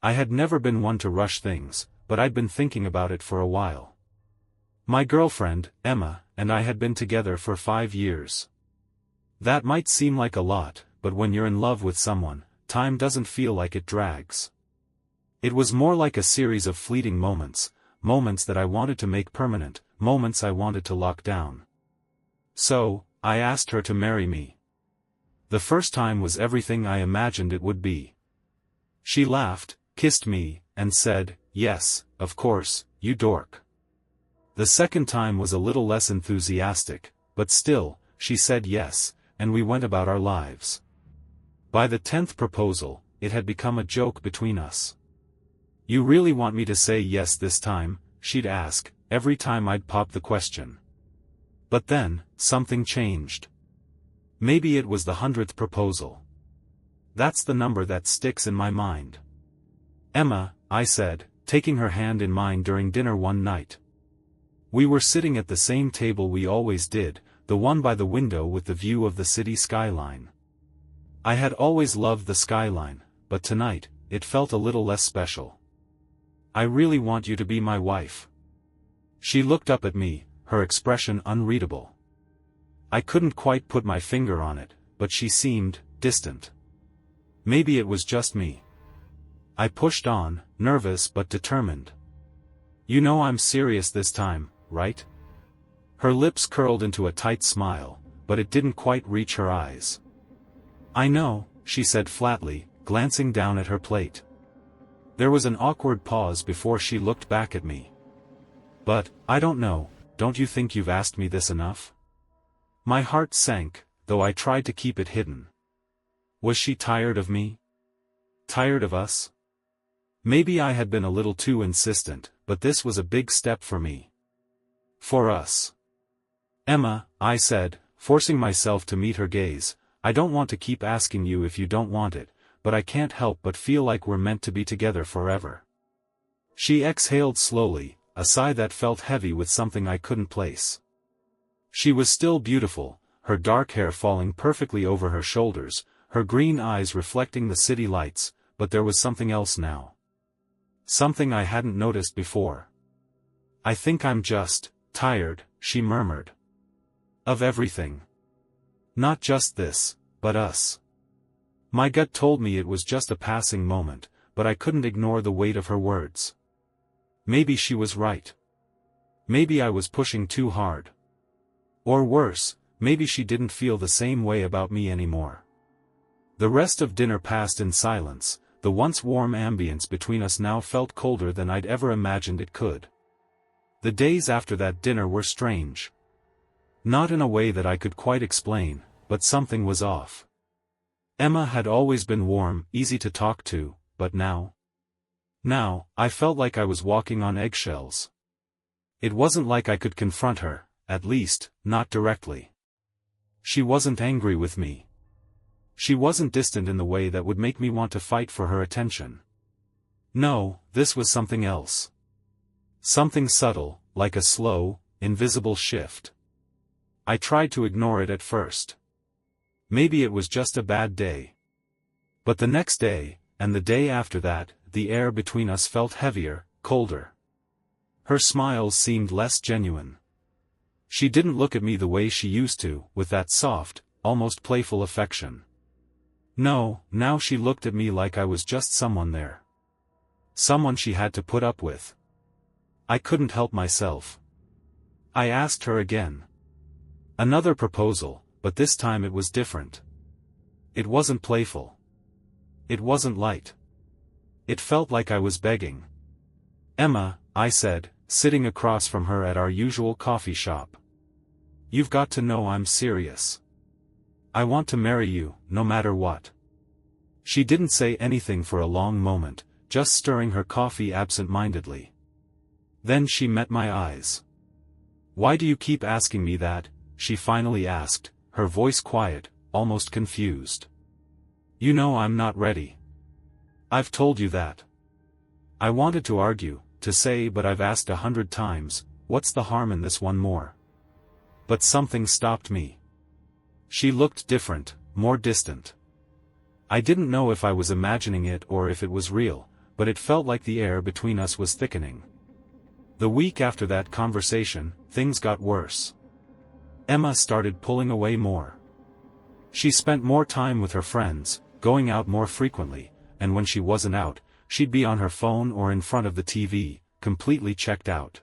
I had never been one to rush things, but I'd been thinking about it for a while. My girlfriend, Emma, and I had been together for 5 years. That might seem like a lot, but when you're in love with someone, time doesn't feel like it drags. It was more like a series of fleeting moments, moments that I wanted to make permanent, moments I wanted to lock down. So, I asked her to marry me. The first time was everything I imagined it would be. She laughed, kissed me, and said, "Yes, of course, you dork." The second time was a little less enthusiastic, but still, she said yes, and we went about our lives. By the 10th proposal, it had become a joke between us. "You really want me to say yes this time?" she'd ask, every time I'd pop the question. But then, something changed. Maybe it was the 100th proposal. That's the number that sticks in my mind. "Emma," I said, taking her hand in mine during dinner one night. We were sitting at the same table we always did, the one by the window with the view of the city skyline. I had always loved the skyline, but tonight, it felt a little less special. "I really want you to be my wife." She looked up at me, her expression unreadable. I couldn't quite put my finger on it, but she seemed distant. Maybe it was just me. I pushed on, nervous but determined. "You know I'm serious this time, right?" Her lips curled into a tight smile, but it didn't quite reach her eyes. "I know," she said flatly, glancing down at her plate. There was an awkward pause before she looked back at me. "But, I don't know, don't you think you've asked me this enough?" My heart sank, though I tried to keep it hidden. Was she tired of me? Tired of us? Maybe I had been a little too insistent, but this was a big step for me. For us. "Emma," I said, forcing myself to meet her gaze, "I don't want to keep asking you if you don't want it, but I can't help but feel like we're meant to be together forever." She exhaled slowly, a sigh that felt heavy with something I couldn't place. She was still beautiful, her dark hair falling perfectly over her shoulders, her green eyes reflecting the city lights, but there was something else now. Something I hadn't noticed before. "I think I'm just tired," she murmured. "Of everything. Not just this, but us." My gut told me it was just a passing moment, but I couldn't ignore the weight of her words. Maybe she was right. Maybe I was pushing too hard. Or worse, maybe she didn't feel the same way about me anymore. The rest of dinner passed in silence, the once warm ambience between us now felt colder than I'd ever imagined it could. The days after that dinner were strange. Not in a way that I could quite explain, but something was off. Emma had always been warm, easy to talk to, but now, I felt like I was walking on eggshells. It wasn't like I could confront her, at least, not directly. She wasn't angry with me. She wasn't distant in the way that would make me want to fight for her attention. No, this was something else. Something subtle, like a slow, invisible shift. I tried to ignore it at first. Maybe it was just a bad day. But the next day, and the day after that, the air between us felt heavier, colder. Her smiles seemed less genuine. She didn't look at me the way she used to, with that soft, almost playful affection. No, now she looked at me like I was just someone there. Someone she had to put up with. I couldn't help myself. I asked her again. Another proposal, but this time it was different. It wasn't playful. It wasn't light. It felt like I was begging. "Emma," I said, sitting across from her at our usual coffee shop. "You've got to know I'm serious. I want to marry you, no matter what." She didn't say anything for a long moment, just stirring her coffee absent-mindedly. Then she met my eyes. "Why do you keep asking me that?" she finally asked, her voice quiet, almost confused. "You know I'm not ready. I've told you that." I wanted to argue, to say but I've asked 100 times, what's the harm in this one more? But something stopped me. She looked different, more distant. I didn't know if I was imagining it or if it was real, but it felt like the air between us was thickening. The week after that conversation, things got worse. Emma started pulling away more. She spent more time with her friends, going out more frequently, and when she wasn't out, she'd be on her phone or in front of the TV, completely checked out.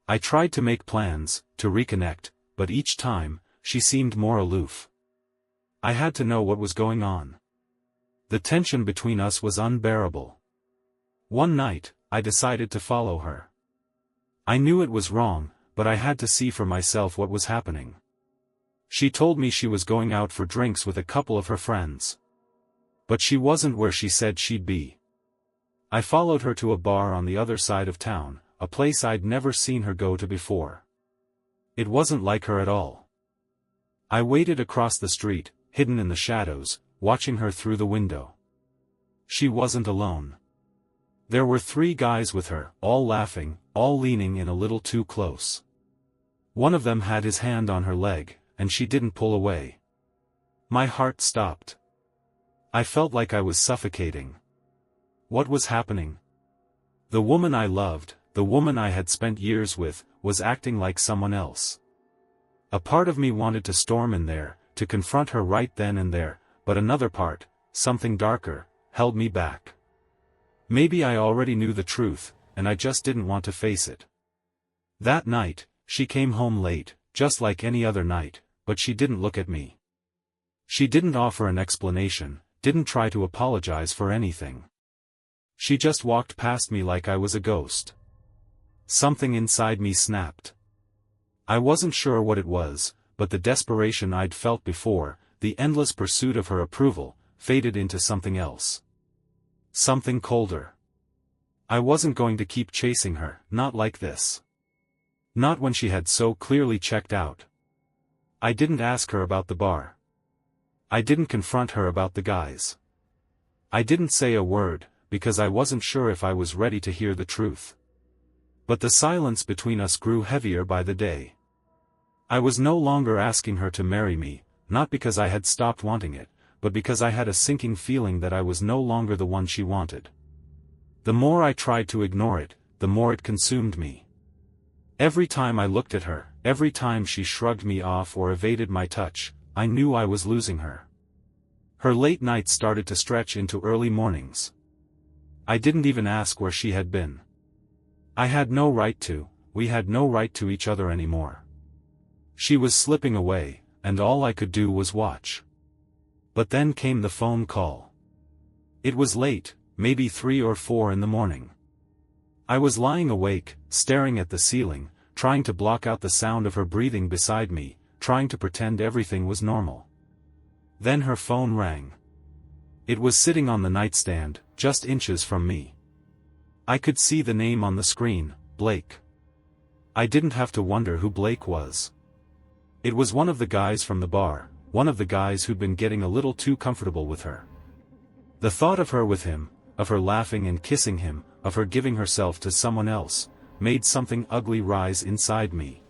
I tried to make plans, to reconnect, but each time, she seemed more aloof. I had to know what was going on. The tension between us was unbearable. One night, I decided to follow her. I knew it was wrong, but I had to see for myself what was happening. She told me she was going out for drinks with a couple of her friends. But she wasn't where she said she'd be. I followed her to a bar on the other side of town, a place I'd never seen her go to before. It wasn't like her at all. I waited across the street, hidden in the shadows, watching her through the window. She wasn't alone. There were 3 guys with her, all laughing, all leaning in a little too close. One of them had his hand on her leg, and she didn't pull away. My heart stopped. I felt like I was suffocating. What was happening? The woman I loved, the woman I had spent years with, was acting like someone else. A part of me wanted to storm in there, to confront her right then and there, but another part, something darker, held me back. Maybe I already knew the truth, and I just didn't want to face it. That night, she came home late, just like any other night, but she didn't look at me. She didn't offer an explanation, didn't try to apologize for anything. She just walked past me like I was a ghost. Something inside me snapped. I wasn't sure what it was, but the desperation I'd felt before, the endless pursuit of her approval, faded into something else. Something colder. I wasn't going to keep chasing her, not like this. Not when she had so clearly checked out. I didn't ask her about the bar. I didn't confront her about the guys. I didn't say a word, because I wasn't sure if I was ready to hear the truth. But the silence between us grew heavier by the day. I was no longer asking her to marry me, not because I had stopped wanting it, but because I had a sinking feeling that I was no longer the one she wanted. The more I tried to ignore it, the more it consumed me. Every time I looked at her, every time she shrugged me off or evaded my touch, I knew I was losing her. Her late nights started to stretch into early mornings. I didn't even ask where she had been. I had no right to, we had no right to each other anymore. She was slipping away, and all I could do was watch. But then came the phone call. It was late, maybe 3 or 4 in the morning. I was lying awake, staring at the ceiling, trying to block out the sound of her breathing beside me, trying to pretend everything was normal. Then her phone rang. It was sitting on the nightstand, just inches from me. I could see the name on the screen, Blake. I didn't have to wonder who Blake was. It was one of the guys from the bar, one of the guys who'd been getting a little too comfortable with her. The thought of her with him, of her laughing and kissing him, of her giving herself to someone else, made something ugly rise inside me.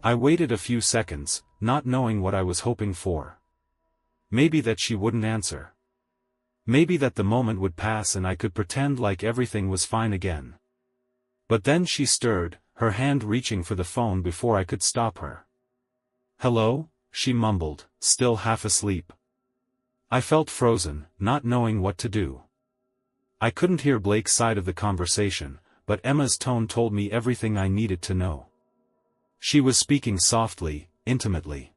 I waited a few seconds, not knowing what I was hoping for. Maybe that she wouldn't answer. Maybe that the moment would pass and I could pretend like everything was fine again. But then she stirred, her hand reaching for the phone before I could stop her. "Hello?" she mumbled, still half asleep. I felt frozen, not knowing what to do. I couldn't hear Blake's side of the conversation, but Emma's tone told me everything I needed to know. She was speaking softly, intimately.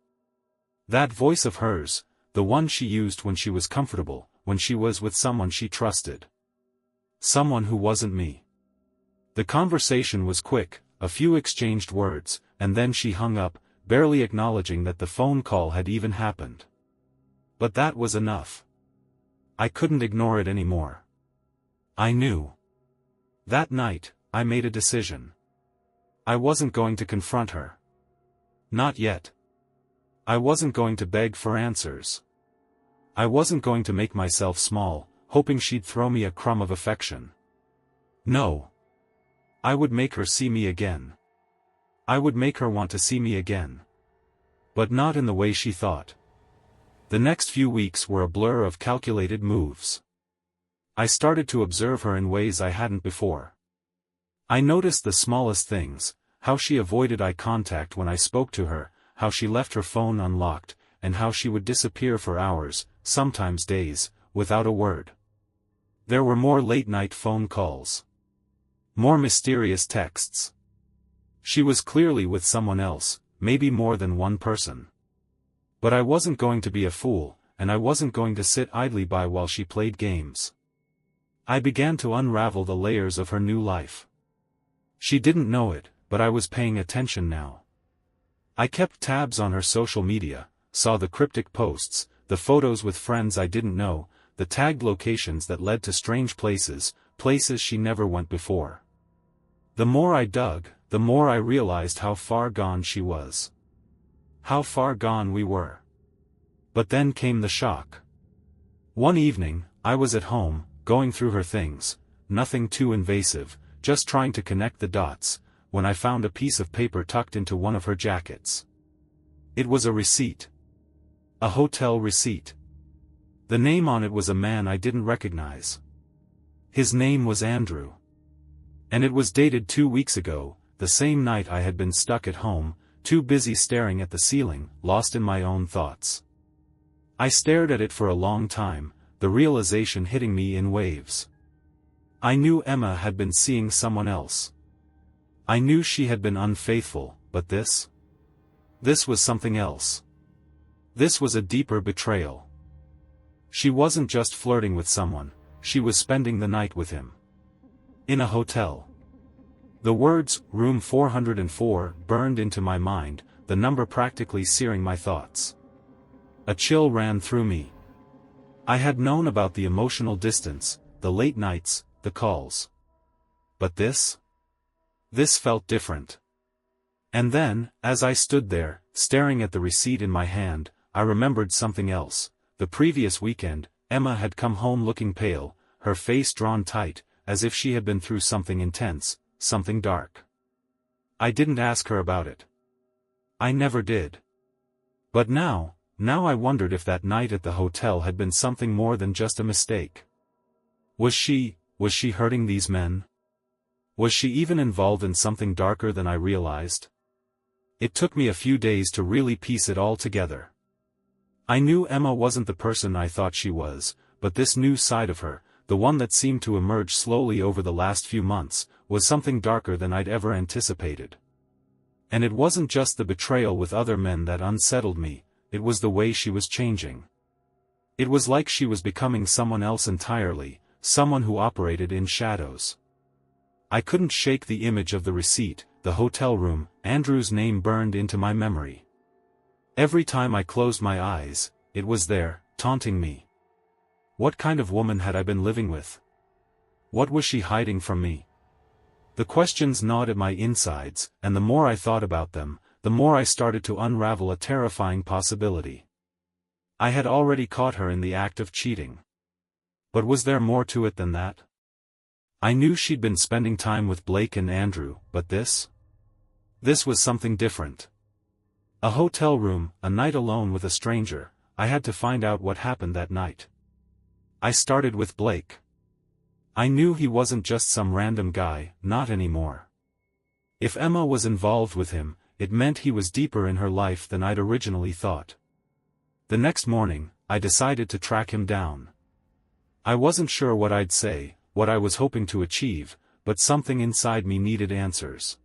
That voice of hers, the one she used when she was comfortable, when she was with someone she trusted. Someone who wasn't me. The conversation was quick, a few exchanged words, and then she hung up, barely acknowledging that the phone call had even happened. But that was enough. I couldn't ignore it anymore. I knew. That night, I made a decision. I wasn't going to confront her. Not yet. I wasn't going to beg for answers. I wasn't going to make myself small, hoping she'd throw me a crumb of affection. No. I would make her see me again. I would make her want to see me again. But not in the way she thought. The next few weeks were a blur of calculated moves. I started to observe her in ways I hadn't before. I noticed the smallest things, how she avoided eye contact when I spoke to her, how she left her phone unlocked, and how she would disappear for hours, sometimes days, without a word. There were more late-night phone calls. More mysterious texts. She was clearly with someone else, maybe more than one person. But I wasn't going to be a fool, and I wasn't going to sit idly by while she played games. I began to unravel the layers of her new life. She didn't know it, but I was paying attention now. I kept tabs on her social media, saw the cryptic posts, the photos with friends I didn't know, the tagged locations that led to strange places, places she never went before. The more I dug, the more I realized how far gone she was. How far gone we were. But then came the shock. One evening, I was at home, going through her things, nothing too invasive, just trying to connect the dots, when I found a piece of paper tucked into one of her jackets. It was a receipt. A hotel receipt. The name on it was a man I didn't recognize. His name was Andrew. And it was dated 2 weeks ago, the same night I had been stuck at home, too busy staring at the ceiling, lost in my own thoughts. I stared at it for a long time, the realization hitting me in waves. I knew Emma had been seeing someone else. I knew she had been unfaithful, but this was something else. This was a deeper betrayal. She wasn't just flirting with someone, she was spending the night with him. In a hotel. The words, room 404, burned into my mind, the number practically searing my thoughts. A chill ran through me. I had known about the emotional distance, the late nights, the calls. But this felt different. And then, as I stood there, staring at the receipt in my hand, I remembered something else. The previous weekend, Emma had come home looking pale, her face drawn tight, as if she had been through something intense, something dark. I didn't ask her about it. I never did. But now I wondered if that night at the hotel had been something more than just a mistake. Was she hurting these men? Was she even involved in something darker than I realized? It took me a few days to really piece it all together. I knew Emma wasn't the person I thought she was, but this new side of her, the one that seemed to emerge slowly over the last few months, was something darker than I'd ever anticipated. And it wasn't just the betrayal with other men that unsettled me, it was the way she was changing. It was like she was becoming someone else entirely, someone who operated in shadows. I couldn't shake the image of the receipt, the hotel room, Andrew's name burned into my memory. Every time I closed my eyes, it was there, taunting me. What kind of woman had I been living with? What was she hiding from me? The questions gnawed at my insides, and the more I thought about them, the more I started to unravel a terrifying possibility. I had already caught her in the act of cheating. But was there more to it than that? I knew she'd been spending time with Blake and Andrew, but this was something different. A hotel room, a night alone with a stranger. I had to find out what happened that night. I started with Blake. I knew he wasn't just some random guy, not anymore. If Emma was involved with him, it meant he was deeper in her life than I'd originally thought. The next morning, I decided to track him down. I wasn't sure what I'd say, what I was hoping to achieve, but something inside me needed answers.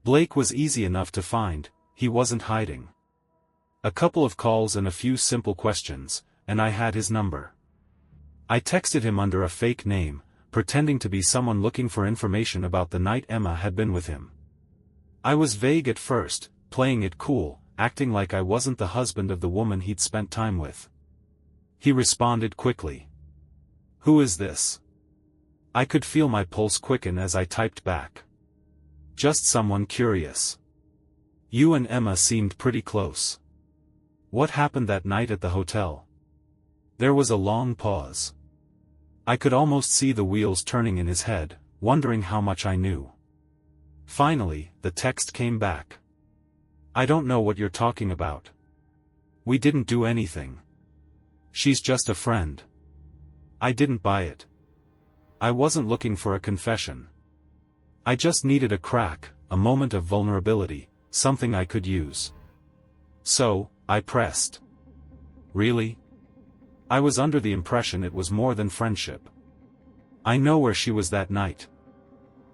Blake was easy enough to find, he wasn't hiding. A couple of calls and a few simple questions, and I had his number. I texted him under a fake name, pretending to be someone looking for information about the night Emma had been with him. I was vague at first, playing it cool, acting like I wasn't the husband of the woman he'd spent time with. He responded quickly. "Who is this?" I could feel my pulse quicken as I typed back. "Just someone curious. You and Emma seemed pretty close. What happened that night at the hotel?" There was a long pause. I could almost see the wheels turning in his head, wondering how much I knew. Finally, the text came back. "I don't know what you're talking about. We didn't do anything. She's just a friend." I didn't buy it. I wasn't looking for a confession. I just needed a crack, a moment of vulnerability, something I could use. So, I pressed. Really? I was under the impression it was more than friendship. I know where she was that night.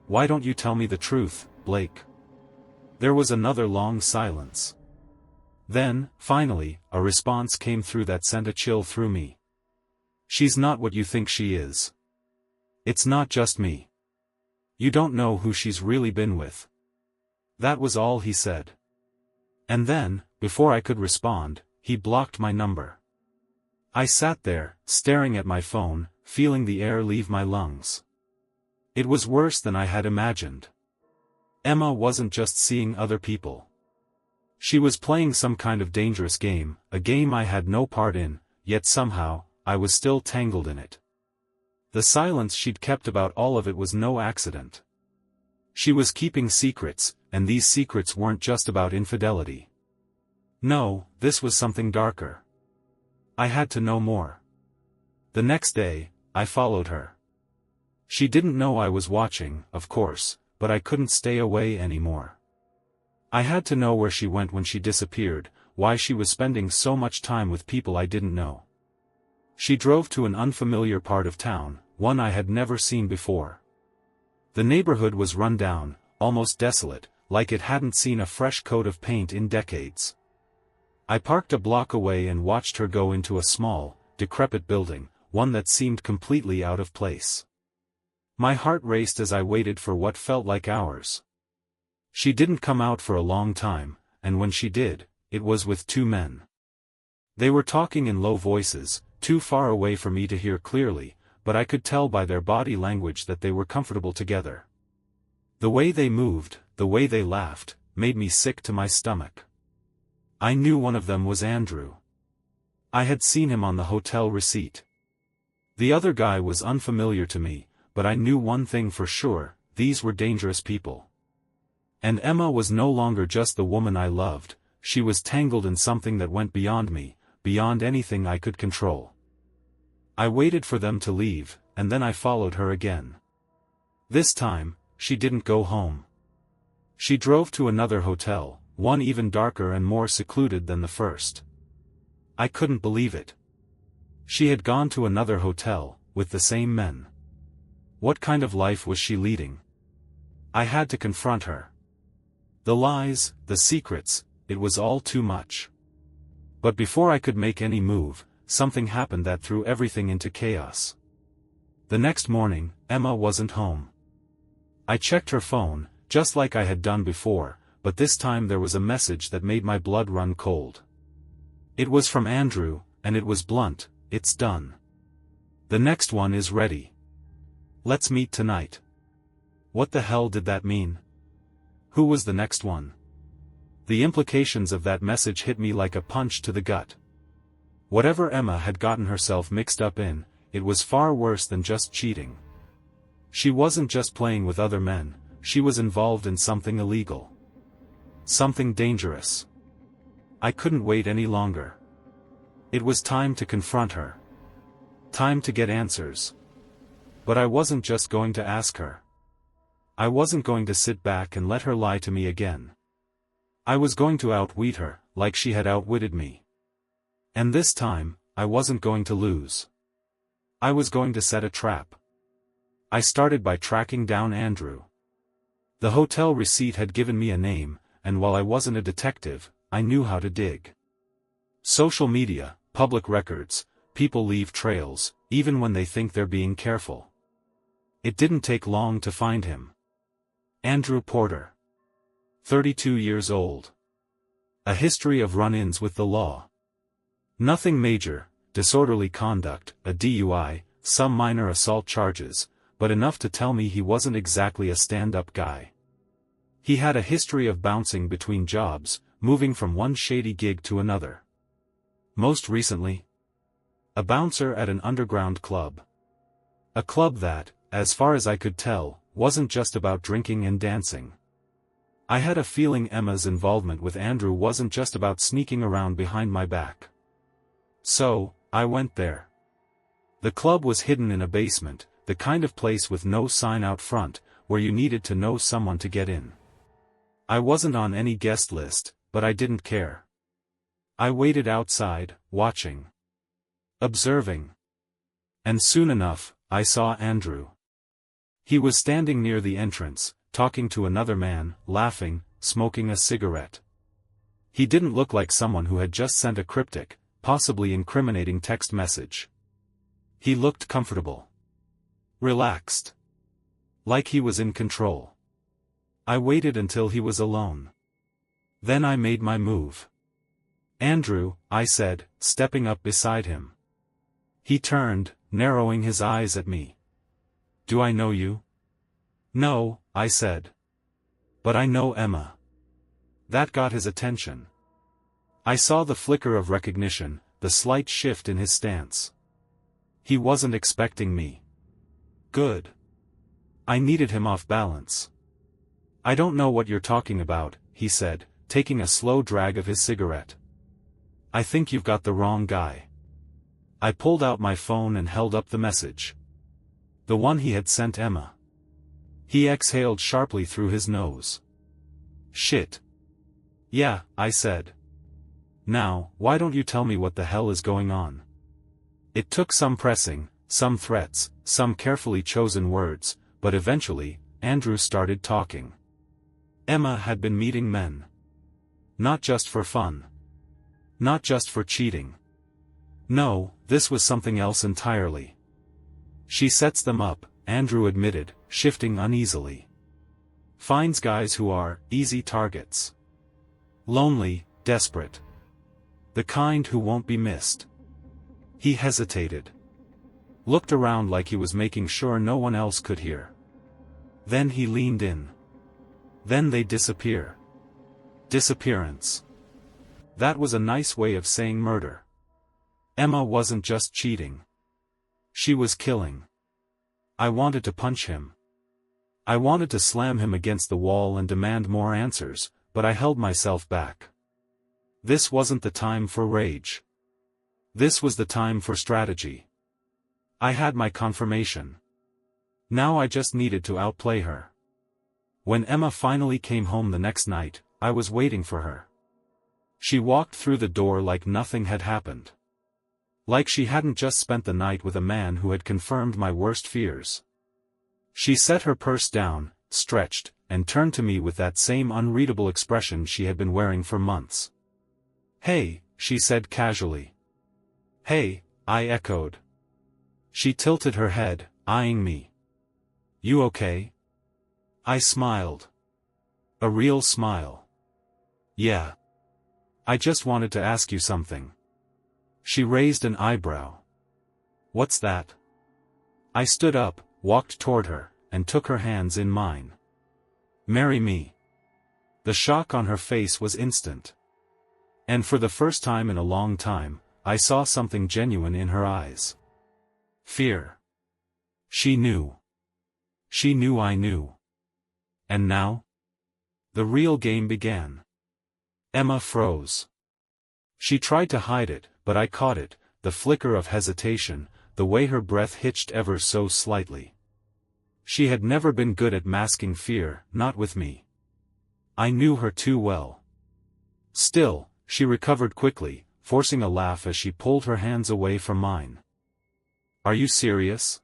Why don't you tell me the truth, Blake? There was another long silence. Then, finally, a response came through that sent a chill through me. She's not what you think she is. It's not just me. You don't know who she's really been with. That was all he said. And then, before I could respond, he blocked my number. I sat there, staring at my phone, feeling the air leave my lungs. It was worse than I had imagined. Emma wasn't just seeing other people. She was playing some kind of dangerous game, a game I had no part in, yet somehow, I was still tangled in it. The silence she'd kept about all of it was no accident. She was keeping secrets, and these secrets weren't just about infidelity. No, this was something darker. I had to know more. The next day, I followed her. She didn't know I was watching, of course, but I couldn't stay away anymore. I had to know where she went when she disappeared, why she was spending so much time with people I didn't know. She drove to an unfamiliar part of town, one I had never seen before. The neighborhood was run down, almost desolate, like it hadn't seen a fresh coat of paint in decades. I parked a block away and watched her go into a small, decrepit building, one that seemed completely out of place. My heart raced as I waited for what felt like hours. She didn't come out for a long time, and when she did, it was with two men. They were talking in low voices, too far away for me to hear clearly, but I could tell by their body language that they were comfortable together. The way they moved, the way they laughed, made me sick to my stomach. I knew one of them was Andrew. I had seen him on the hotel receipt. The other guy was unfamiliar to me, but I knew one thing for sure, these were dangerous people. And Emma was no longer just the woman I loved, she was tangled in something that went beyond me, beyond anything I could control. I waited for them to leave, and then I followed her again. This time, she didn't go home. She drove to another hotel, one even darker and more secluded than the first. I couldn't believe it. She had gone to another hotel, with the same men. What kind of life was she leading? I had to confront her. The lies, the secrets, it was all too much. But before I could make any move, something happened that threw everything into chaos. The next morning, Emma wasn't home. I checked her phone, just like I had done before, but this time there was a message that made my blood run cold. It was from Andrew, and it was blunt, "It's done. The next one is ready. Let's meet tonight." What the hell did that mean? Who was the next one? The implications of that message hit me like a punch to the gut. Whatever Emma had gotten herself mixed up in, it was far worse than just cheating. She wasn't just playing with other men, she was involved in something illegal. Something dangerous. I couldn't wait any longer. It was time to confront her. Time to get answers. But I wasn't just going to ask her. I wasn't going to sit back and let her lie to me again. I was going to outwit her, like she had outwitted me. And this time, I wasn't going to lose. I was going to set a trap. I started by tracking down Andrew. The hotel receipt had given me a name, and while I wasn't a detective, I knew how to dig. Social media, public records, people leave trails, even when they think they're being careful. It didn't take long to find him. Andrew Porter. 32 years old. A history of run-ins with the law. Nothing major, disorderly conduct, a DUI, some minor assault charges, but enough to tell me he wasn't exactly a stand-up guy. He had a history of bouncing between jobs, moving from one shady gig to another. Most recently, a bouncer at an underground club. A club that, as far as I could tell, wasn't just about drinking and dancing. I had a feeling Emma's involvement with Andrew wasn't just about sneaking around behind my back. So, I went there. The club was hidden in a basement, the kind of place with no sign out front, where you needed to know someone to get in. I wasn't on any guest list, but I didn't care. I waited outside, watching. Observing. And soon enough, I saw Andrew. He was standing near the entrance, talking to another man, laughing, smoking a cigarette. He didn't look like someone who had just sent a cryptic, possibly incriminating text message. He looked comfortable. Relaxed. Like he was in control. I waited until he was alone. Then I made my move. "Andrew," I said, stepping up beside him. He turned, narrowing his eyes at me. "Do I know you?" "No," I said. "But I know Emma." That got his attention. I saw the flicker of recognition, the slight shift in his stance. He wasn't expecting me. Good. I needed him off balance. "I don't know what you're talking about," he said, taking a slow drag of his cigarette. "I think you've got the wrong guy." I pulled out my phone and held up the message. The one he had sent Emma. He exhaled sharply through his nose. "Shit." "Yeah," I said. "Now, why don't you tell me what the hell is going on?" It took some pressing, some threats, some carefully chosen words, but eventually, Andrew started talking. Emma had been meeting men. Not just for fun. Not just for cheating. No, this was something else entirely. "She sets them up," Andrew admitted, shifting uneasily. "Finds guys who are easy targets. Lonely, desperate. The kind who won't be missed." He hesitated. Looked around like he was making sure no one else could hear. Then he leaned in. "Then they disappear." Disappearance. That was a nice way of saying murder. Emma wasn't just cheating. She was killing. I wanted to punch him. I wanted to slam him against the wall and demand more answers, but I held myself back. This wasn't the time for rage. This was the time for strategy. I had my confirmation. Now I just needed to outplay her. When Emma finally came home the next night, I was waiting for her. She walked through the door like nothing had happened. Like she hadn't just spent the night with a man who had confirmed my worst fears. She set her purse down, stretched, and turned to me with that same unreadable expression she had been wearing for months. "Hey," she said casually. "Hey," I echoed. She tilted her head, eyeing me. "You okay?" I smiled. A real smile. "Yeah. I just wanted to ask you something." She raised an eyebrow. "What's that?" I stood up, walked toward her, and took her hands in mine. "Marry me." The shock on her face was instant. And for the first time in a long time, I saw something genuine in her eyes. Fear. She knew. She knew I knew. And now? The real game began. Emma froze. She tried to hide it, but I caught it, the flicker of hesitation, the way her breath hitched ever so slightly. She had never been good at masking fear, not with me. I knew her too well. Still, she recovered quickly, forcing a laugh as she pulled her hands away from mine. "Are you serious?"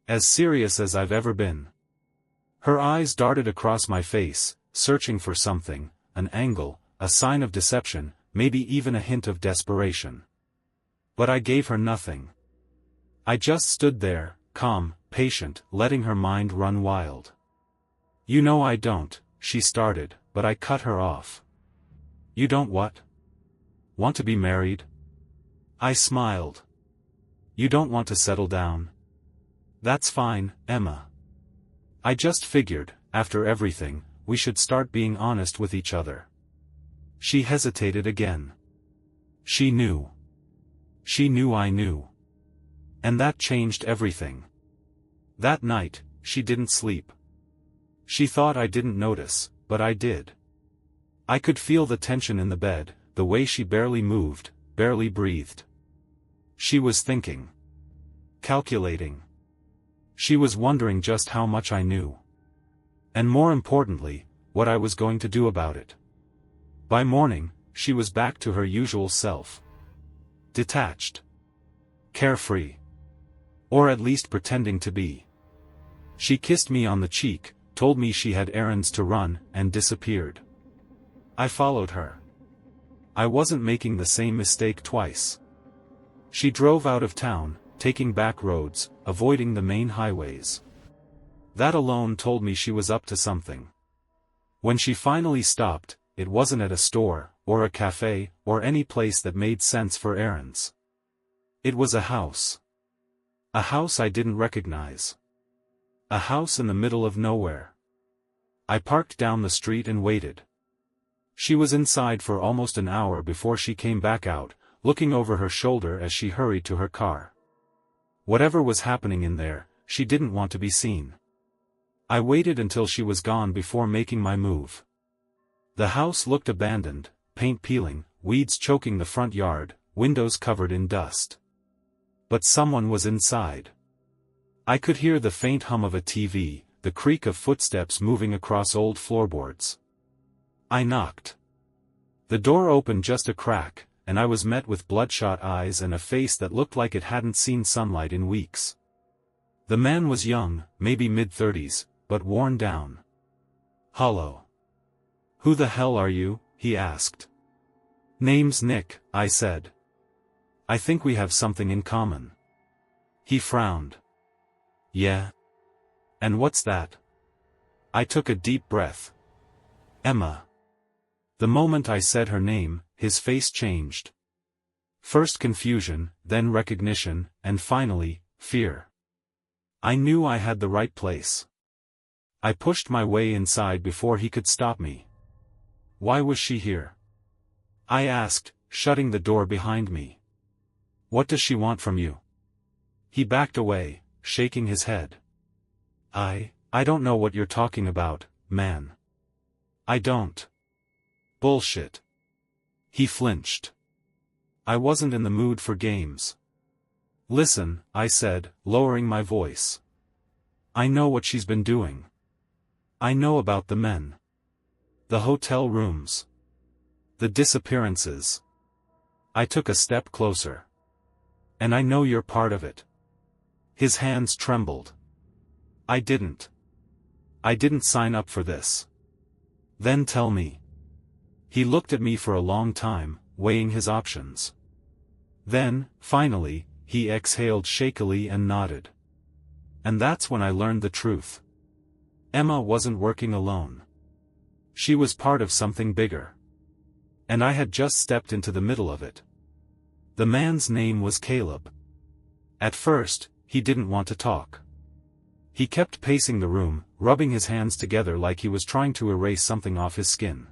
"As serious as I've ever been." Her eyes darted across my face, searching for something, an angle, a sign of deception, maybe even a hint of desperation. But I gave her nothing. I just stood there, calm, patient, letting her mind run wild. "You know I don't," she started, but I cut her off. "You don't what? Want to be married?" I smiled. "You don't want to settle down?" "That's fine, Emma. I just figured, after everything, we should start being honest with each other." She hesitated again. She knew. She knew I knew. And that changed everything. That night, she didn't sleep. She thought I didn't notice, but I did. I could feel the tension in the bed, the way she barely moved, barely breathed. She was thinking. Calculating. She was wondering just how much I knew. And more importantly, what I was going to do about it. By morning, she was back to her usual self. Detached. Carefree. Or at least pretending to be. She kissed me on the cheek, told me she had errands to run, and disappeared. I followed her. I wasn't making the same mistake twice. She drove out of town, taking back roads, avoiding the main highways. That alone told me she was up to something. When she finally stopped, it wasn't at a store, or a cafe, or any place that made sense for errands. It was a house. A house I didn't recognize. A house in the middle of nowhere. I parked down the street and waited. She was inside for almost an hour before she came back out, looking over her shoulder as she hurried to her car. Whatever was happening in there, she didn't want to be seen. I waited until she was gone before making my move. The house looked abandoned, paint peeling, weeds choking the front yard, windows covered in dust. But someone was inside. I could hear the faint hum of a TV, the creak of footsteps moving across old floorboards. I knocked. The door opened just a crack, and I was met with bloodshot eyes and a face that looked like it hadn't seen sunlight in weeks. The man was young, maybe mid-30s, but worn down. Hollow. "Who the hell are you?" he asked. "Name's Nick," I said. "I think we have something in common." He frowned. "Yeah? And what's that?" I took a deep breath. "Emma." The moment I said her name, his face changed. First confusion, then recognition, and finally, fear. I knew I had the right place. I pushed my way inside before he could stop me. "Why was she here?" I asked, shutting the door behind me. "What does she want from you?" He backed away, shaking his head. I don't know what you're talking about, man. I don't." "Bullshit." He flinched. I wasn't in the mood for games. "Listen," I said, lowering my voice. "I know what she's been doing. I know about the men. The hotel rooms. The disappearances." I took a step closer. "And I know you're part of it." His hands trembled. I didn't sign up for this." "Then tell me." He looked at me for a long time, weighing his options. Then, finally, he exhaled shakily and nodded. And that's when I learned the truth. Emma wasn't working alone. She was part of something bigger. And I had just stepped into the middle of it. The man's name was Caleb. At first, he didn't want to talk. He kept pacing the room, rubbing his hands together like he was trying to erase something off his skin.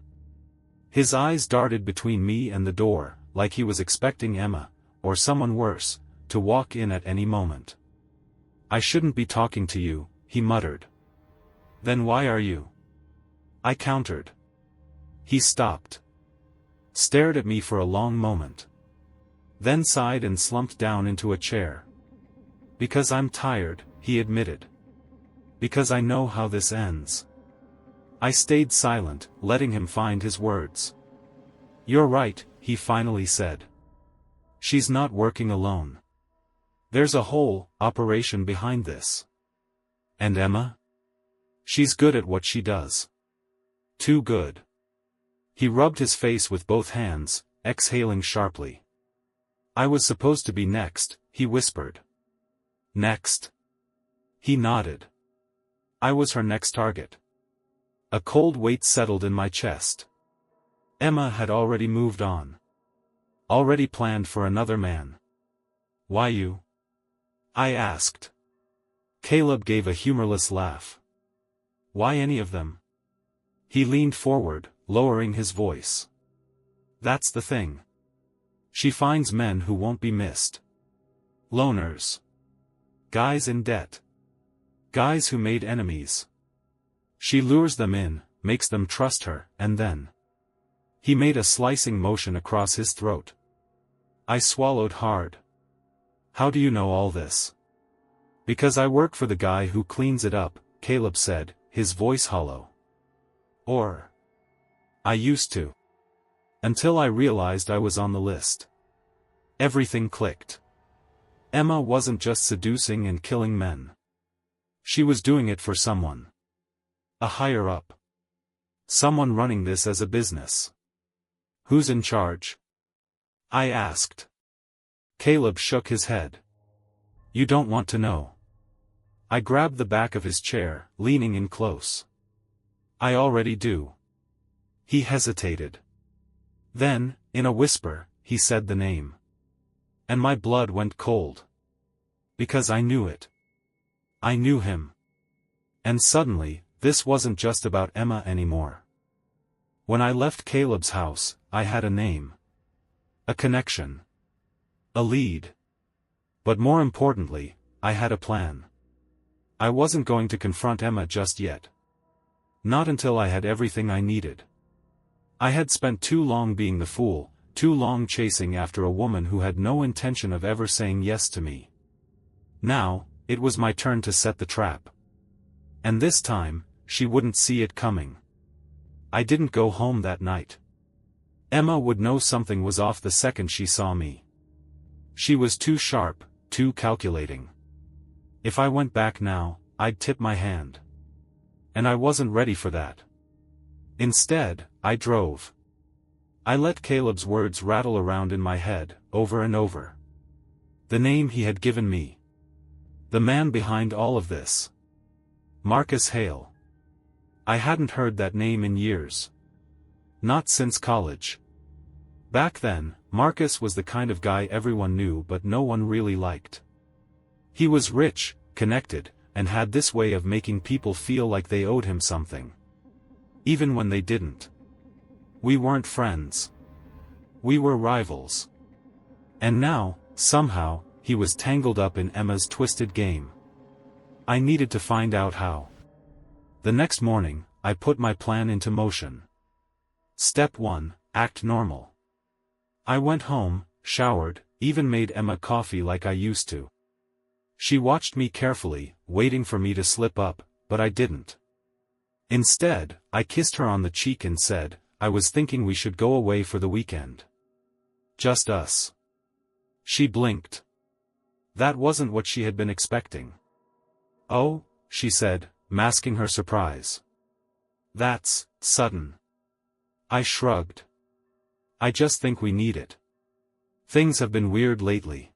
His eyes darted between me and the door, like he was expecting Emma, or someone worse, to walk in at any moment. "I shouldn't be talking to you," he muttered. "Then why are you?" I countered. He stopped. Stared at me for a long moment. Then sighed and slumped down into a chair. "Because I'm tired," he admitted. "Because I know how this ends." I stayed silent, letting him find his words. "You're right," he finally said. "She's not working alone. There's a whole operation behind this." "And Emma?" "She's good at what she does. Too good." He rubbed his face with both hands, exhaling sharply. "I was supposed to be next," he whispered. "Next?" He nodded. I was her next target. A cold weight settled in my chest. Emma had already moved on. Already planned for another man. "Why you?" I asked. Caleb gave a humorless laugh. "Why any of them?" He leaned forward, lowering his voice. "That's the thing. She finds men who won't be missed. Loners. Guys in debt. Guys who made enemies. She lures them in, makes them trust her, and then..." He made a slicing motion across his throat. I swallowed hard. "How do you know all this?" Because I work for the guy who cleans it up, Caleb said, his voice hollow. Or. I used to. Until I realized I was on the list. Everything clicked. Emma wasn't just seducing and killing men. She was doing it for someone. A higher up. Someone running this as a business. Who's in charge? I asked. Caleb shook his head. You don't want to know. I grabbed the back of his chair, leaning in close. I already do. He hesitated. Then, in a whisper, he said the name. And my blood went cold. Because I knew it. I knew him. And suddenly, this wasn't just about Emma anymore. When I left Caleb's house, I had a name. A connection. A lead. But more importantly, I had a plan. I wasn't going to confront Emma just yet. Not until I had everything I needed. I had spent too long being the fool, too long chasing after a woman who had no intention of ever saying yes to me. Now, it was my turn to set the trap. And this time, she wouldn't see it coming. I didn't go home that night. Emma would know something was off the second she saw me. She was too sharp, too calculating. If I went back now, I'd tip my hand. And I wasn't ready for that. Instead, I drove. I let Caleb's words rattle around in my head, over and over. The name he had given me. The man behind all of this. Marcus Hale. I hadn't heard that name in years. Not since college. Back then, Marcus was the kind of guy everyone knew but no one really liked. He was rich, connected, and had this way of making people feel like they owed him something. Even when they didn't. We weren't friends. We were rivals. And now, somehow, he was tangled up in Emma's twisted game. I needed to find out how. The next morning, I put my plan into motion. Step 1, act normal. I went home, showered, even made Emma coffee like I used to. She watched me carefully, waiting for me to slip up, but I didn't. Instead, I kissed her on the cheek and said, I was thinking we should go away for the weekend. Just us. She blinked. That wasn't what she had been expecting. Oh, she said, masking her surprise. That's sudden. I shrugged. I just think we need it. Things have been weird lately.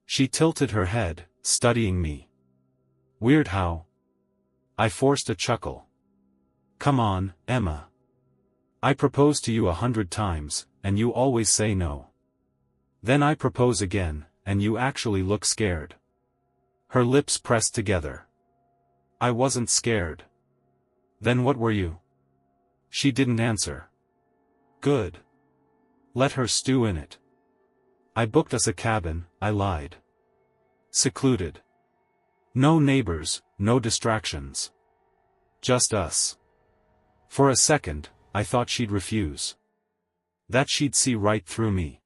She tilted her head, studying me. Weird how? I forced a chuckle. Come on, Emma. I propose to you 100 times, and you always say no. Then I propose again, and you actually look scared. Her lips pressed together. I wasn't scared. Then what were you? She didn't answer. Good. Let her stew in it. I booked us a cabin, I lied. Secluded. No neighbors, no distractions. Just us. For a second, I thought she'd refuse. That she'd see right through me.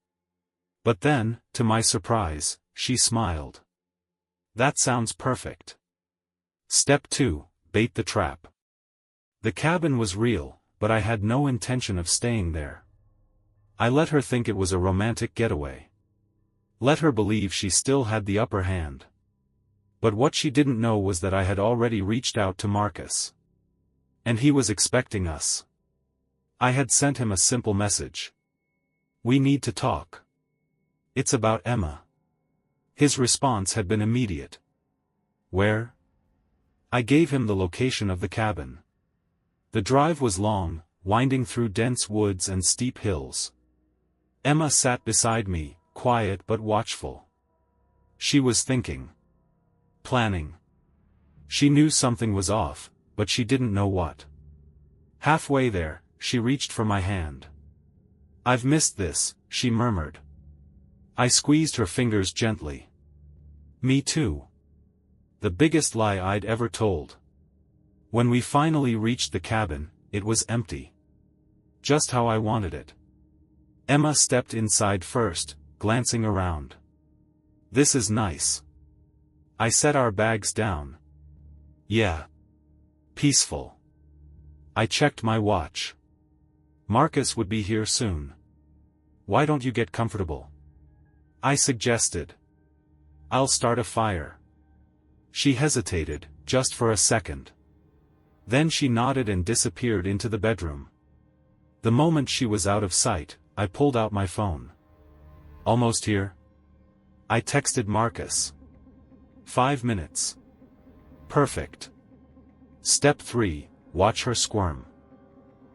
But then, to my surprise, she smiled. That sounds perfect. Step 2, bait the trap. The cabin was real, but I had no intention of staying there. I let her think it was a romantic getaway. Let her believe she still had the upper hand. But what she didn't know was that I had already reached out to Marcus. And he was expecting us. I had sent him a simple message. We need to talk. It's about Emma. His response had been immediate. Where? I gave him the location of the cabin. The drive was long, winding through dense woods and steep hills. Emma sat beside me, quiet but watchful. She was thinking. Planning. She knew something was off, but she didn't know what. Halfway there, she reached for my hand. I've missed this, she murmured. I squeezed her fingers gently. Me too. The biggest lie I'd ever told. When we finally reached the cabin, it was empty. Just how I wanted it. Emma stepped inside first, glancing around. This is nice. I set our bags down. Yeah. Peaceful. I checked my watch. Marcus would be here soon. Why don't you get comfortable? I suggested. I'll start a fire. She hesitated, just for a second. Then she nodded and disappeared into the bedroom. The moment she was out of sight, I pulled out my phone. Almost here? I texted Marcus. 5 minutes. Perfect. Step 3, watch her squirm.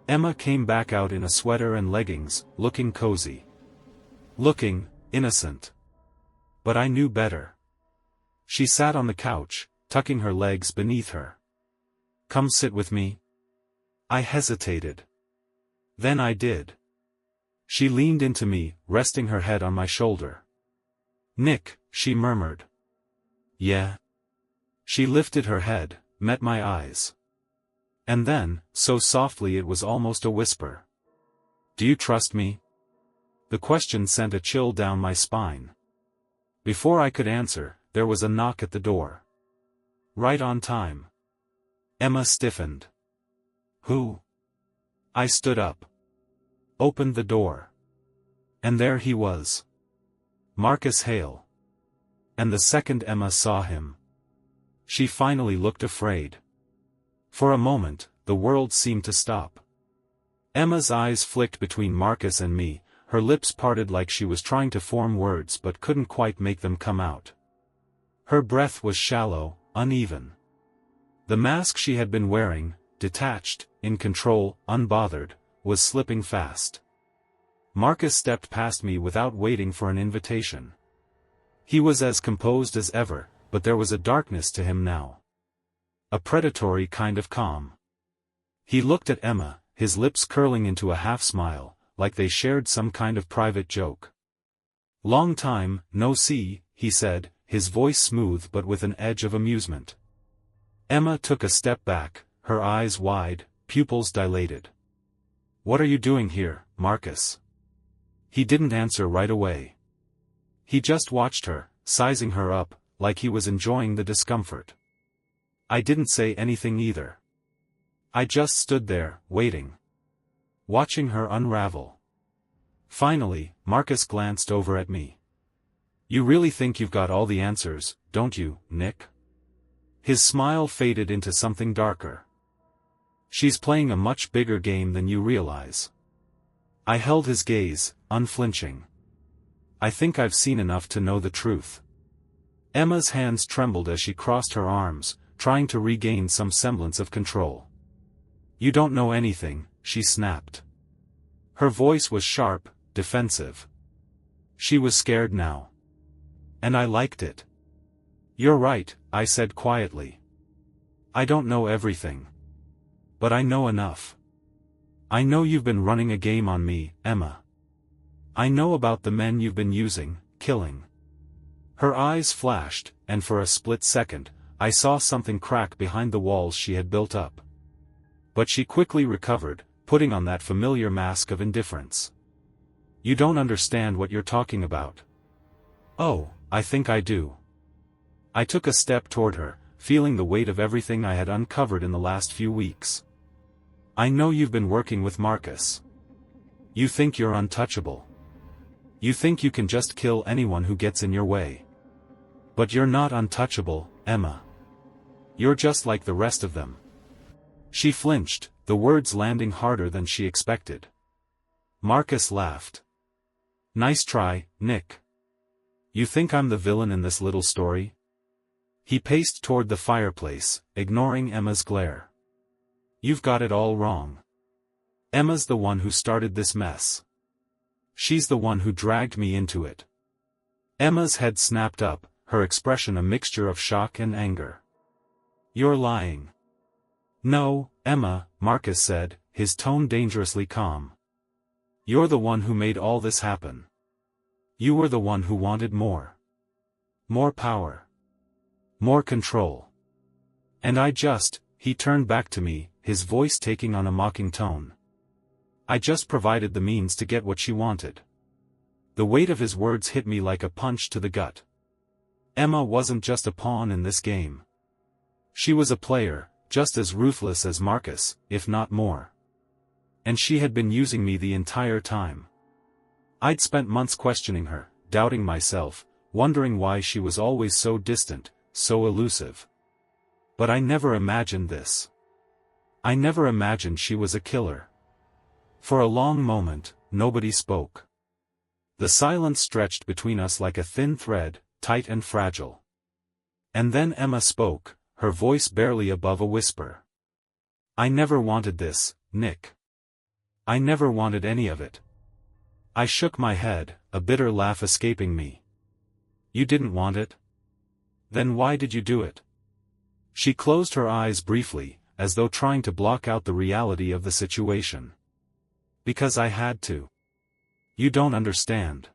Emma came back out in a sweater and leggings, looking cozy. Looking innocent. But I knew better. She sat on the couch, tucking her legs beneath her. Come sit with me. I hesitated. Then I did. She leaned into me, resting her head on my shoulder. Nick, she murmured. Yeah. She lifted her head, met my eyes. And then, so softly it was almost a whisper. Do you trust me? The question sent a chill down my spine. Before I could answer, there was a knock at the door. Right on time. Emma stiffened. Who? I stood up. Opened the door. And there he was. Marcus Hale. And the second Emma saw him, she finally looked afraid. For a moment, the world seemed to stop. Emma's eyes flicked between Marcus and me, her lips parted like she was trying to form words but couldn't quite make them come out. Her breath was shallow, uneven. The mask she had been wearing, detached, in control, unbothered, was slipping fast. Marcus stepped past me without waiting for an invitation. He was as composed as ever, but there was a darkness to him now. A predatory kind of calm. He looked at Emma, his lips curling into a half-smile, like they shared some kind of private joke. Long time, no see, he said, his voice smooth but with an edge of amusement. Emma took a step back, her eyes wide, pupils dilated. What are you doing here, Marcus? He didn't answer right away. He just watched her, sizing her up, like he was enjoying the discomfort. I didn't say anything either. I just stood there, waiting. Watching her unravel. Finally, Marcus glanced over at me. You really think you've got all the answers, don't you, Nick? His smile faded into something darker. She's playing a much bigger game than you realize. I held his gaze, unflinching. I think I've seen enough to know the truth. Emma's hands trembled as she crossed her arms, trying to regain some semblance of control. You don't know anything, she snapped. Her voice was sharp, defensive. She was scared now. And I liked it. You're right, I said quietly. I don't know everything. But I know enough. I know you've been running a game on me, Emma. I know about the men you've been using, killing. Her eyes flashed, and for a split second, I saw something crack behind the walls she had built up. But she quickly recovered, putting on that familiar mask of indifference. You don't understand what you're talking about. Oh, I think I do. I took a step toward her, feeling the weight of everything I had uncovered in the last few weeks. I know you've been working with Marcus. You think you're untouchable. You think you can just kill anyone who gets in your way. But you're not untouchable, Emma. You're just like the rest of them. She flinched, the words landing harder than she expected. Marcus laughed. Nice try, Nick. You think I'm the villain in this little story? He paced toward the fireplace, ignoring Emma's glare. You've got it all wrong. Emma's the one who started this mess. She's the one who dragged me into it. Emma's head snapped up, her expression a mixture of shock and anger. You're lying. No, Emma, Marcus said, his tone dangerously calm. You're the one who made all this happen. You were the one who wanted more. More power. More control. And he turned back to me, his voice taking on a mocking tone. I just provided the means to get what she wanted. The weight of his words hit me like a punch to the gut. Emma wasn't just a pawn in this game. She was a player, just as ruthless as Marcus, if not more. And she had been using me the entire time. I'd spent months questioning her, doubting myself, wondering why she was always so distant, so elusive. But I never imagined this. I never imagined she was a killer. For a long moment, nobody spoke. The silence stretched between us like a thin thread, tight and fragile. And then Emma spoke, her voice barely above a whisper. "I never wanted this, Nick. I never wanted any of it." I shook my head, a bitter laugh escaping me. "You didn't want it? Then why did you do it?" She closed her eyes briefly, as though trying to block out the reality of the situation. "Because I had to. You don't understand."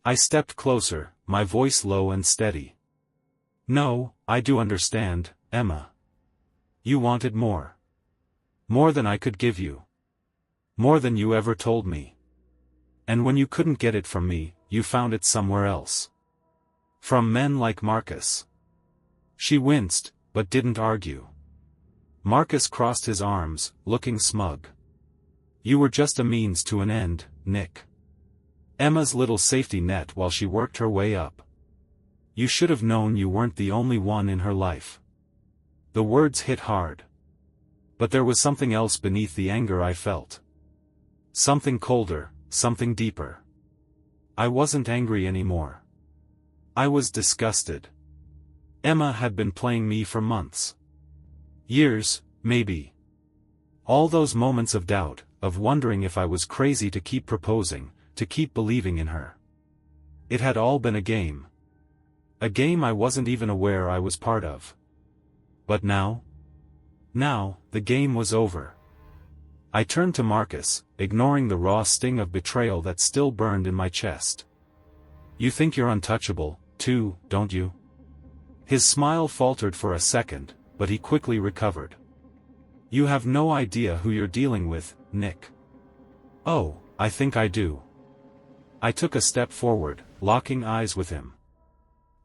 I stepped closer, my voice low and steady. "No, I do understand, Emma. You wanted more. More than I could give you. More than you ever told me. And when you couldn't get it from me, you found it somewhere else. From men like Marcus." She winced, but didn't argue. Marcus crossed his arms, looking smug. "You were just a means to an end, Nick. Emma's little safety net while she worked her way up. You should have known you weren't the only one in her life." The words hit hard. But there was something else beneath the anger I felt. Something colder, something deeper. I wasn't angry anymore. I was disgusted. Emma had been playing me for months. Years, maybe. All those moments of doubt, of wondering if I was crazy to keep proposing, to keep believing in her. It had all been a game. A game I wasn't even aware I was part of. But now? Now, the game was over. I turned to Marcus, ignoring the raw sting of betrayal that still burned in my chest. "You think you're untouchable, too, don't you?" His smile faltered for a second, but he quickly recovered. "You have no idea who you're dealing with, Nick." "Oh, I think I do." I took a step forward, locking eyes with him.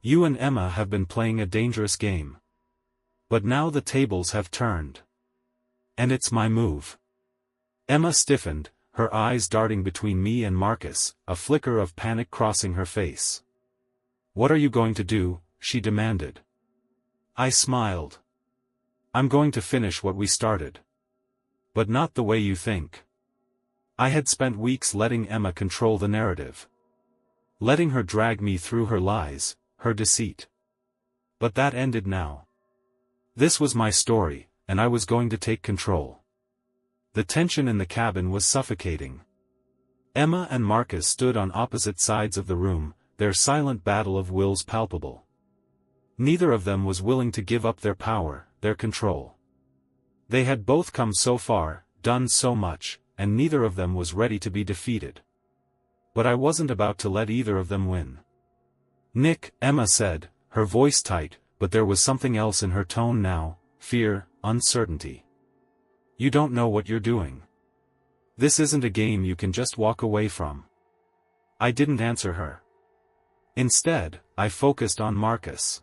"You and Emma have been playing a dangerous game. But now the tables have turned. And it's my move." Emma stiffened, her eyes darting between me and Marcus, a flicker of panic crossing her face. "What are you going to do?" she demanded. I smiled. "I'm going to finish what we started. But not the way you think." I had spent weeks letting Emma control the narrative. Letting her drag me through her lies, her deceit. But that ended now. This was my story, and I was going to take control. The tension in the cabin was suffocating. Emma and Marcus stood on opposite sides of the room, their silent battle of wills palpable. Neither of them was willing to give up their power, their control. They had both come so far, done so much, and neither of them was ready to be defeated. But I wasn't about to let either of them win. "Nick," Emma said, her voice tight, but there was something else in her tone now, fear, uncertainty. "You don't know what you're doing. This isn't a game you can just walk away from." I didn't answer her. Instead, I focused on Marcus.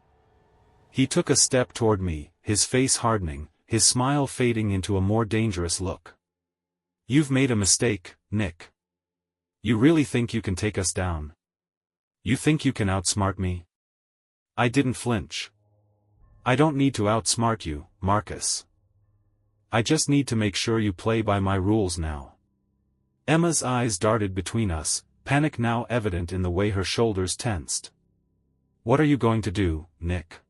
He took a step toward me, his face hardening, his smile fading into a more dangerous look. "You've made a mistake, Nick. You really think you can take us down? You think you can outsmart me?" I didn't flinch. "I don't need to outsmart you, Marcus. I just need to make sure you play by my rules now." Emma's eyes darted between us, panic now evident in the way her shoulders tensed. "What are you going to do, Nick?"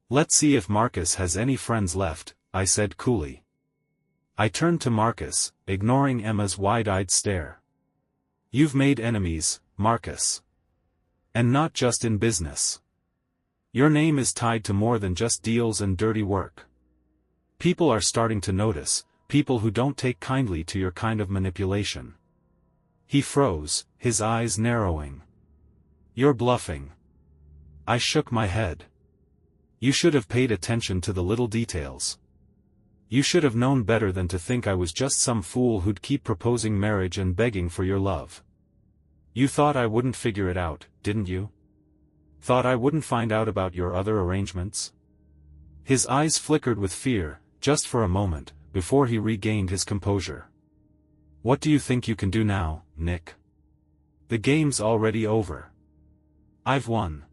"Let's see if Marcus has any friends left," I said coolly. I turned to Marcus, ignoring Emma's wide-eyed stare. "You've made enemies, Marcus. And not just in business. Your name is tied to more than just deals and dirty work. People are starting to notice, people who don't take kindly to your kind of manipulation." He froze, his eyes narrowing. "You're bluffing." I shook my head. "You should have paid attention to the little details. You should have known better than to think I was just some fool who'd keep proposing marriage and begging for your love. You thought I wouldn't figure it out, didn't you?" Thought I wouldn't find out about your other arrangements? His eyes flickered with fear, just for a moment, before he regained his composure. What do you think you can do now, Nick? The game's already over. I've won.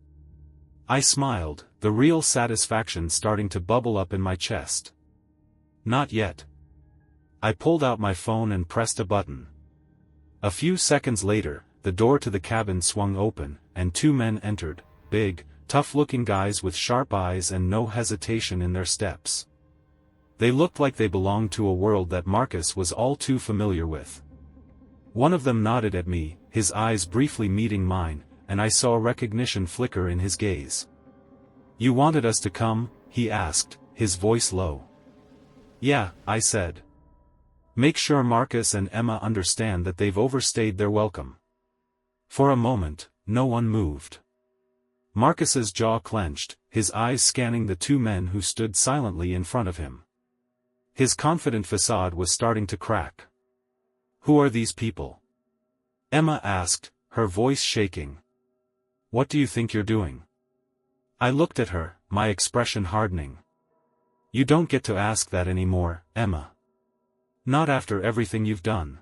I smiled, the real satisfaction starting to bubble up in my chest. Not yet. I pulled out my phone and pressed a button. A few seconds later, the door to the cabin swung open, and two men entered, big, tough-looking guys with sharp eyes and no hesitation in their steps. They looked like they belonged to a world that Marcus was all too familiar with. One of them nodded at me, his eyes briefly meeting mine, and I saw recognition flicker in his gaze. You wanted us to come? He asked, his voice low. Yeah, I said. Make sure Marcus and Emma understand that they've overstayed their welcome. For a moment, no one moved. Marcus's jaw clenched, his eyes scanning the two men who stood silently in front of him. His confident facade was starting to crack. Who are these people? Emma asked, her voice shaking. What do you think you're doing? I looked at her, my expression hardening. You don't get to ask that anymore, Emma. Not after everything you've done.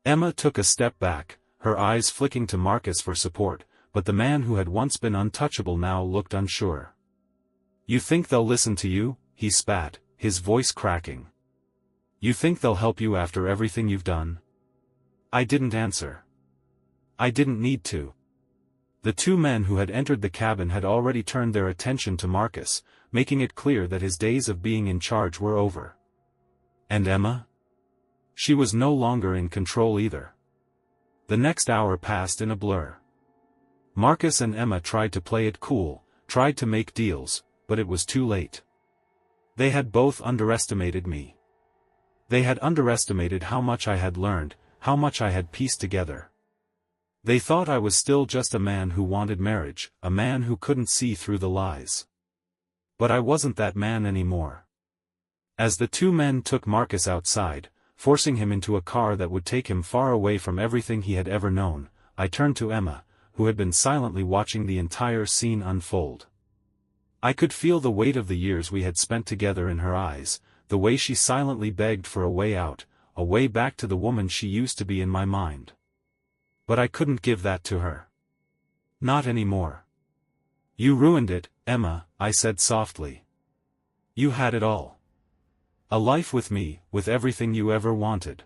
Emma took a step back, her eyes flicking to Marcus for support, but the man who had once been untouchable now looked unsure. You think they'll listen to you? He spat, his voice cracking. You think they'll help you after everything you've done? I didn't answer. I didn't need to. The two men who had entered the cabin had already turned their attention to Marcus, making it clear that his days of being in charge were over. And Emma? She was no longer in control either. The next hour passed in a blur. Marcus and Emma tried to play it cool, tried to make deals, but it was too late. They had both underestimated me. They had underestimated how much I had learned, how much I had pieced together. They thought I was still just a man who wanted marriage, a man who couldn't see through the lies. But I wasn't that man anymore. As the two men took Marcus outside, forcing him into a car that would take him far away from everything he had ever known, I turned to Emma, who had been silently watching the entire scene unfold. I could feel the weight of the years we had spent together in her eyes, the way she silently begged for a way out, a way back to the woman she used to be in my mind. But I couldn't give that to her. Not anymore. You ruined it, Emma, I said softly. You had it all. A life with me, with everything you ever wanted.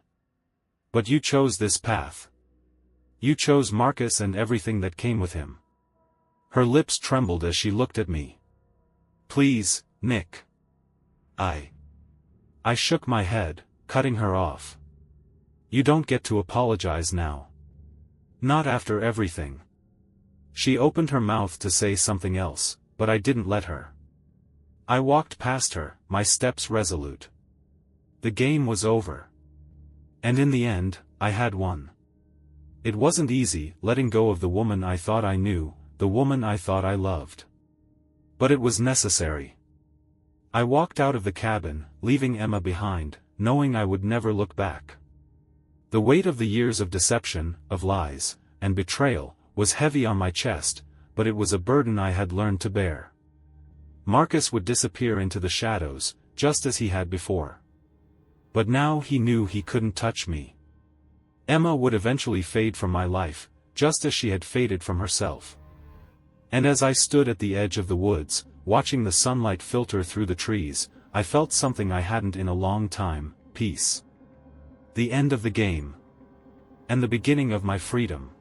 But you chose this path. You chose Marcus and everything that came with him. Her lips trembled as she looked at me. Please, Nick. I shook my head, cutting her off. You don't get to apologize now. Not after everything. She opened her mouth to say something else, but I didn't let her. I walked past her, my steps resolute. The game was over. And in the end, I had won. It wasn't easy, letting go of the woman I thought I knew, the woman I thought I loved. But it was necessary. I walked out of the cabin, leaving Emma behind, knowing I would never look back. The weight of the years of deception, of lies, and betrayal, was heavy on my chest, but it was a burden I had learned to bear. Marcus would disappear into the shadows, just as he had before. But now he knew he couldn't touch me. Emma would eventually fade from my life, just as she had faded from herself. And as I stood at the edge of the woods, watching the sunlight filter through the trees, I felt something I hadn't in a long time, peace. The end of the game. And the beginning of my freedom.